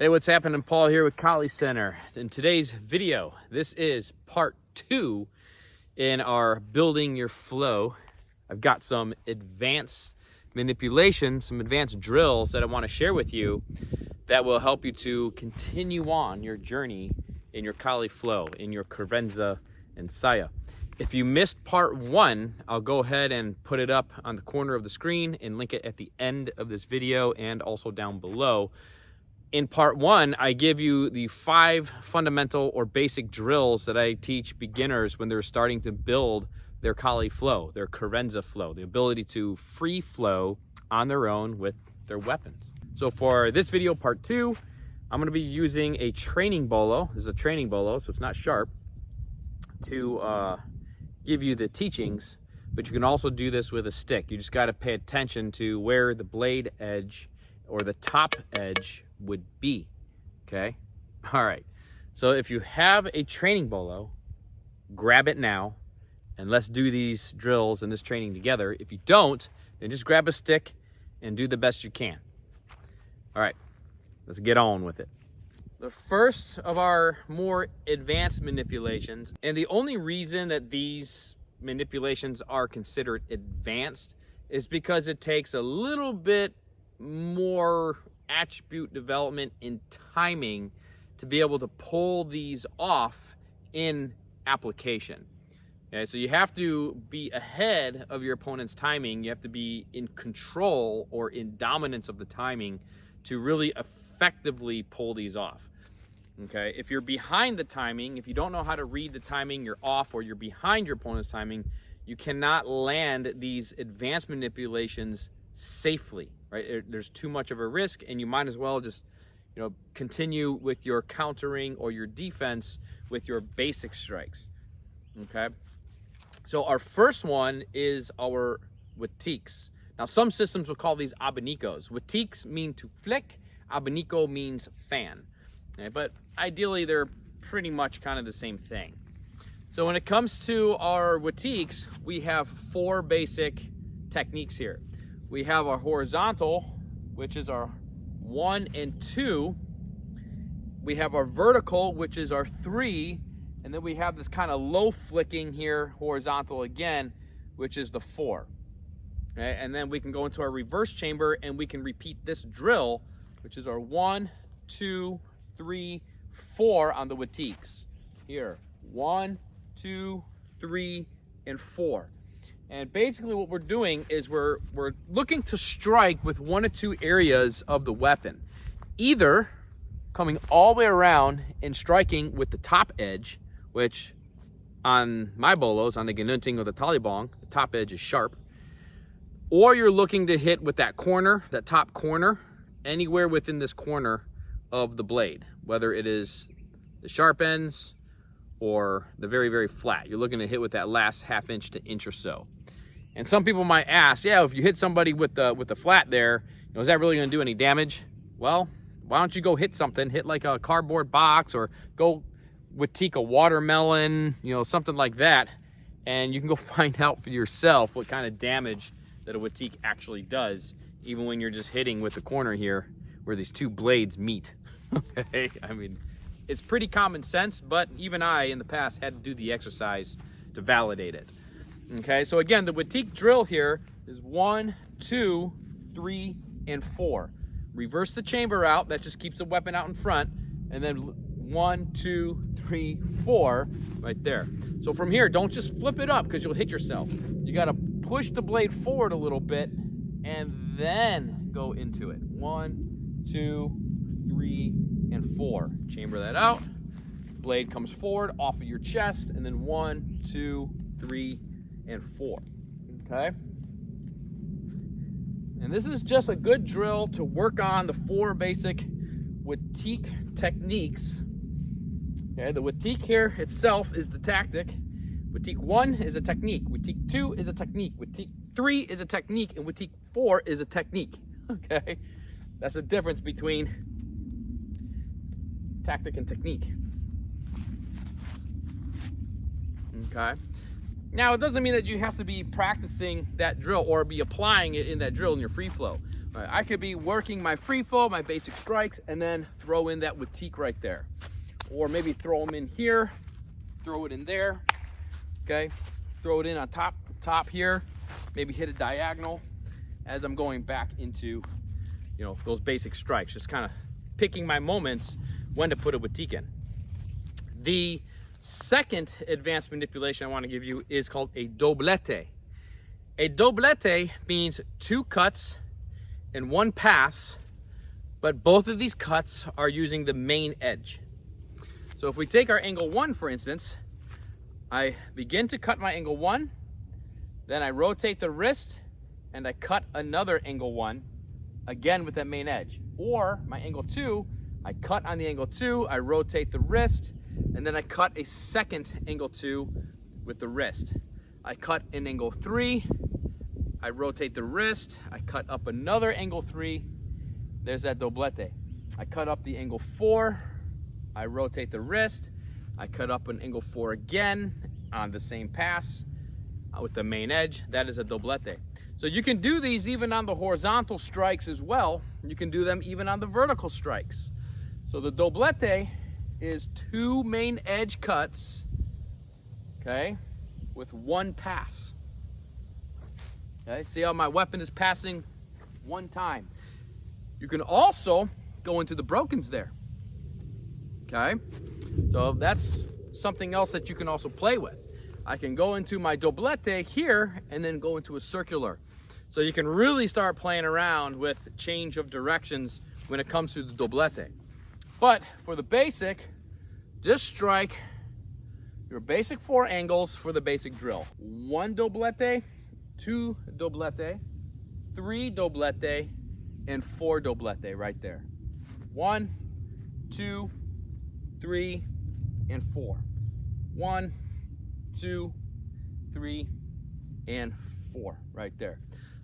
Hey, what's happening? Paul here with Collie Center. In today's video, this is part 2 in our building your flow. I've got some advanced manipulations, some advanced drills that I want to share with you that will help you to continue on your journey in your Collie flow, in your Crevenza and Saya. If you missed part 1, I'll go ahead and put it up on the corner of the screen and link it at the end of this video and also down below. In part 1, I give you the 5 fundamental or basic drills that I teach beginners when they're starting to build their Collie flow, their Crevenza flow, the ability to free flow on their own with their weapons. So for this video, part 2, I'm going to be using a training bolo. This is a training bolo, so it's not sharp, to give you the teachings, but you can also do this with a stick. You just got to pay attention to where the blade edge or the top edge would be. Okay, all right, so if you have a training bolo, grab it now and let's do these drills and this training together. If you don't, then just grab a stick and do the best you can. All right, let's get on with it. The first of our more advanced manipulations, and the only reason that these manipulations are considered advanced is because it takes a little bit more attribute development in timing to be able to pull these off in application. Okay, so you have to be ahead of your opponent's timing. You have to be in control or in dominance of the timing to really effectively pull these off. Okay, if you're behind the timing, if you don't know how to read the timing, you're off, or you're behind your opponent's timing, you cannot land these advanced manipulations safely, right? There's too much of a risk, and you might as well just, continue with your countering or your defense with your basic strikes. Okay, so our first one is our Watiques. Now, some systems will call these abanicos. Watiques mean to flick, abanico means fan. Okay, but ideally, they're pretty much kind of the same thing. So when it comes to our Watiques, we have 4 basic techniques here. We have our horizontal, which is our 1 and 2. We have our vertical, which is our 3. And then we have this kind of low flicking here, horizontal again, which is the 4. Okay, and then we can go into our reverse chamber and we can repeat this drill, which is our 1, 2, 3, 4 on the Watiques. Here, 1, 2, 3, and 4. And basically what we're doing is we're looking to strike with 1 or 2 areas of the weapon. Either coming all the way around and striking with the top edge, which on my bolos, on the Ginunting or the Talibong, the top edge is sharp. Or you're looking to hit with that corner, that top corner, anywhere within this corner of the blade, whether it is the sharp ends or the very, very flat. You're looking to hit with that last ½ inch to inch or so. And some people might ask, yeah, if you hit somebody with the flat there, is that really going to do any damage? Well, why don't you go hit something, hit like a cardboard box, or go Watique a watermelon, something like that, and you can go find out for yourself what kind of damage that a Watique actually does, even when you're just hitting with the corner here where these 2 blades meet. Okay, I mean, it's pretty common sense, but even I in the past had to do the exercise to validate it. Okay, so again, the Watique drill here is 1, 2, 3, and 4. Reverse the chamber out, that just keeps the weapon out in front, and then 1, 2, 3, 4 right there. So from here, don't just flip it up because you'll hit yourself. You got to push the blade forward a little bit and then go into it. 1, 2, 3, and 4. Chamber that out. Blade comes forward off of your chest, and then 1, 2, 3, and 4. Okay? And this is just a good drill to work on the 4 basic Watique techniques. Okay, the Watique here itself is the tactic. Watique 1 is a technique. Watique 2 is a technique. Watique 3 is a technique. And Watique 4 is a technique. Okay? That's the difference between tactic and technique. Okay? Now, it doesn't mean that you have to be practicing that drill or be applying it in that drill in your free flow. Right, I could be working my free flow, my basic strikes, and then throw in that Watique right there. Or maybe throw them in here, throw it in there, okay? Throw it in on top here, maybe hit a diagonal as I'm going back into, you know, those basic strikes, just kind of picking my moments when to put a Watique in. The second advanced manipulation I want to give you is called a Dotlete. A Dotlete means 2 cuts in 1 pass, but both of these cuts are using the main edge. So if we take our angle 1, for instance, I begin to cut my angle 1, then I rotate the wrist, and I cut another angle 1, again with that main edge. Or my angle 2, I cut on the angle 2, I rotate the wrist, and then I cut a second angle 2 with the wrist. I cut an angle 3, I rotate the wrist, I cut up another angle 3, there's that Dotlete. I cut up the angle 4, I rotate the wrist, I cut up an angle 4 again on the same pass with the main edge, that is a Dotlete. So you can do these even on the horizontal strikes as well. You can do them even on the vertical strikes. So the Dotlete is 2 main edge cuts, okay, with 1 pass. Okay, see how my weapon is passing 1 time. You can also go into the brokens there. Okay, so that's something else that you can also play with. I can go into my Dotlete here and then go into a circular. So you can really start playing around with change of directions when it comes to the Dotlete. But for the basic, just strike your basic 4 angles for the basic drill. 1 Dotlete, 2 Dotlete, 3 Dotlete, and 4 Dotlete right there. 1, 2, 3, and 4. 1, 2, 3, and 4 right there.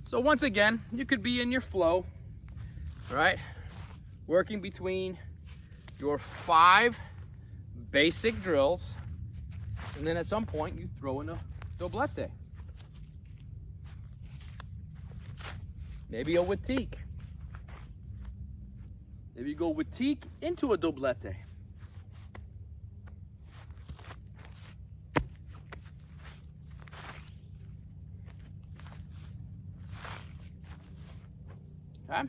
So once again, you could be in your flow, right? Working between your 5 basic drills, and then at some point you throw in a Dotlete. Maybe a Watique. Maybe you go Watique into a Dotlete. Okay.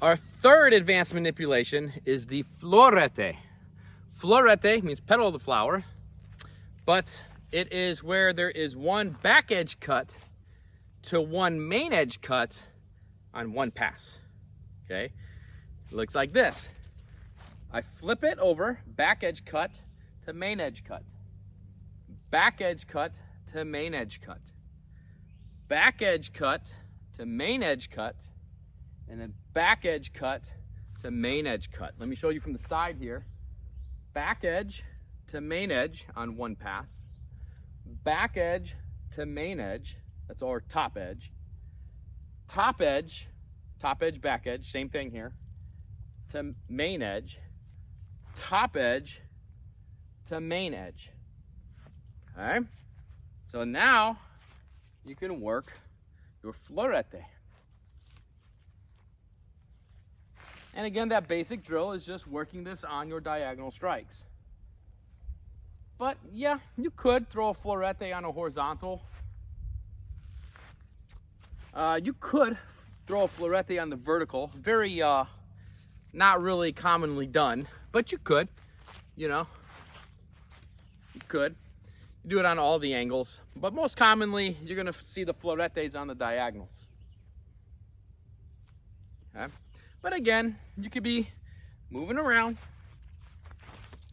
Our third advanced manipulation is the Florete. Florete means petal of the flower, but it is where there is 1 back edge cut to 1 main edge cut on 1 pass. Okay, it looks like this. I flip it over, back edge cut to main edge cut, back edge cut to main edge cut, back edge cut to main edge cut, and then back edge cut to main edge cut. Let me show you from the side here. Back edge to main edge on 1 pass, back edge to main edge, that's our top edge, top edge, back edge, same thing here, to main edge, top edge to main edge. Okay, so now you can work your Florete. And again, that basic drill is just working this on your diagonal strikes. But yeah, you could throw a Florete on a horizontal. You could throw a Florete on the vertical. Very, not really commonly done, but you could, you know, you could. You do it on all the angles, but most commonly, you're gonna see the Floretes on the diagonals. Okay. But again, you could be moving around,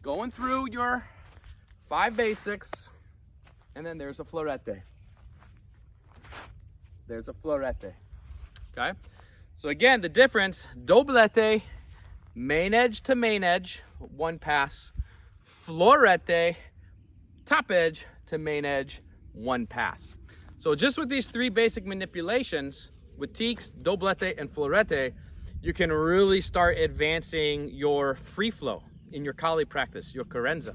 going through your 5 basics, and then there's a Florete. There's a Florete. Okay? So again, the difference, Dotlete, main edge to main edge, 1 pass. Florete, top edge to main edge, 1 pass. So just with these 3 basic manipulations, Watiques, Dotlete, and Florete, you can really start advancing your free flow in your Kali practice, your Carenza.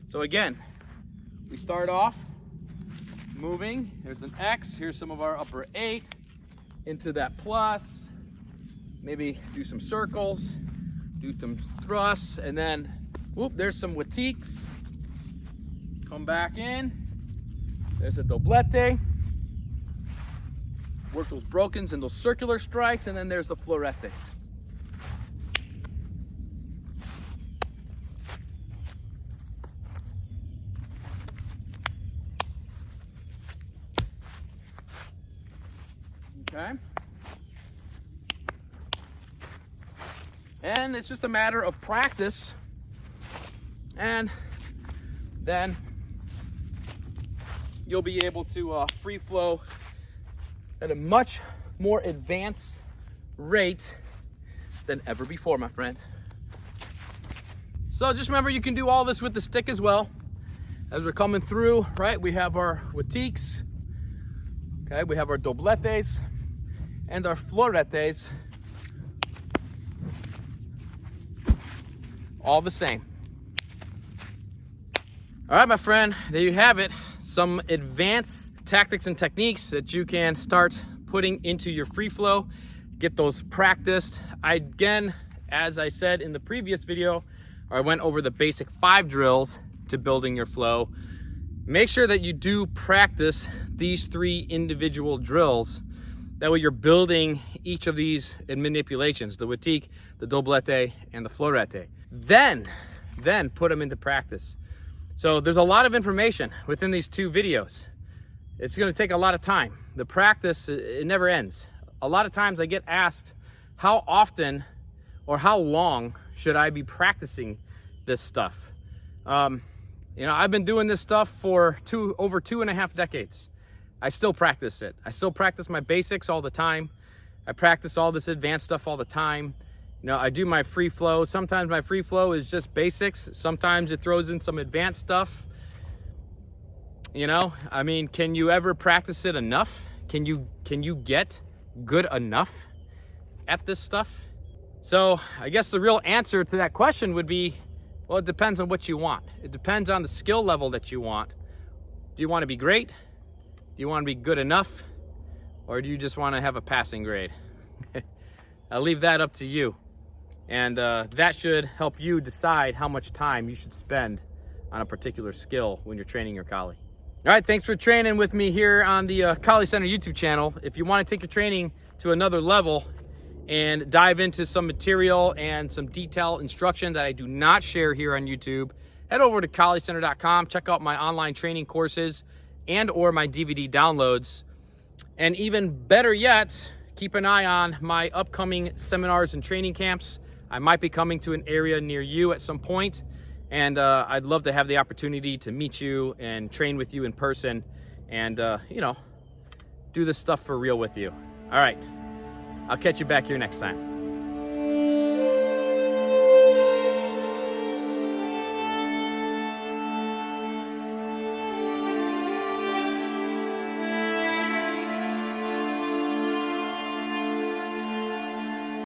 So again, we start off moving. Here's an X. Here's some of our upper 8. into that plus, maybe do some circles, do some thrusts, and then, whoop, there's some Watiques. Come back in, there's a Dotlete. Work those brokens and those circular strikes, and then there's the Floretes. Okay. And it's just a matter of practice, and then you'll be able to free flow at a much more advanced rate than ever before, my friends. So just remember, you can do all this with the stick as well. As we're coming through, right, we have our Watiques, okay, we have our Dobletes and our Floretes, all the same. All right, my friend, there you have it. Some advanced tactics and techniques that you can start putting into your free flow. Get those practiced. Again, as I said in the previous video, I went over the basic 5 drills to building your flow. Make sure that you do practice these 3 individual drills. That way you're building each of these manipulations, the Watique, the Dotlete, and the Florete. Then put them into practice. So there's a lot of information within these 2 videos. It's going to take a lot of time. The practice, it never ends. A lot of times I get asked, how often or how long should I be practicing this stuff? You know, I've been doing this stuff for over 2.5 decades. I still practice it. I still practice my basics all the time. I practice all this advanced stuff all the time. You know, I do my free flow. Sometimes my free flow is just basics. Sometimes it throws in some advanced stuff. You know, I mean, can you ever practice it enough? Can you get good enough at this stuff? So I guess the real answer to that question would be, well, it depends on what you want. It depends on the skill level that you want. Do you want to be great? Do you want to be good enough? Or do you just want to have a passing grade? I'll leave that up to you. And that should help you decide how much time you should spend on a particular skill when you're training your collie. All right, thanks for training with me here on the Collie Center YouTube channel. If you want to take your training to another level and dive into some material and some detailed instruction that I do not share here on YouTube, head over to colliecenter.com, check out my online training courses and or my DVD downloads. And even better yet, keep an eye on my upcoming seminars and training camps. I might be coming to an area near you at some point, and I'd love to have the opportunity to meet you and train with you in person and, you know, do this stuff for real with you. All right, I'll catch you back here next time.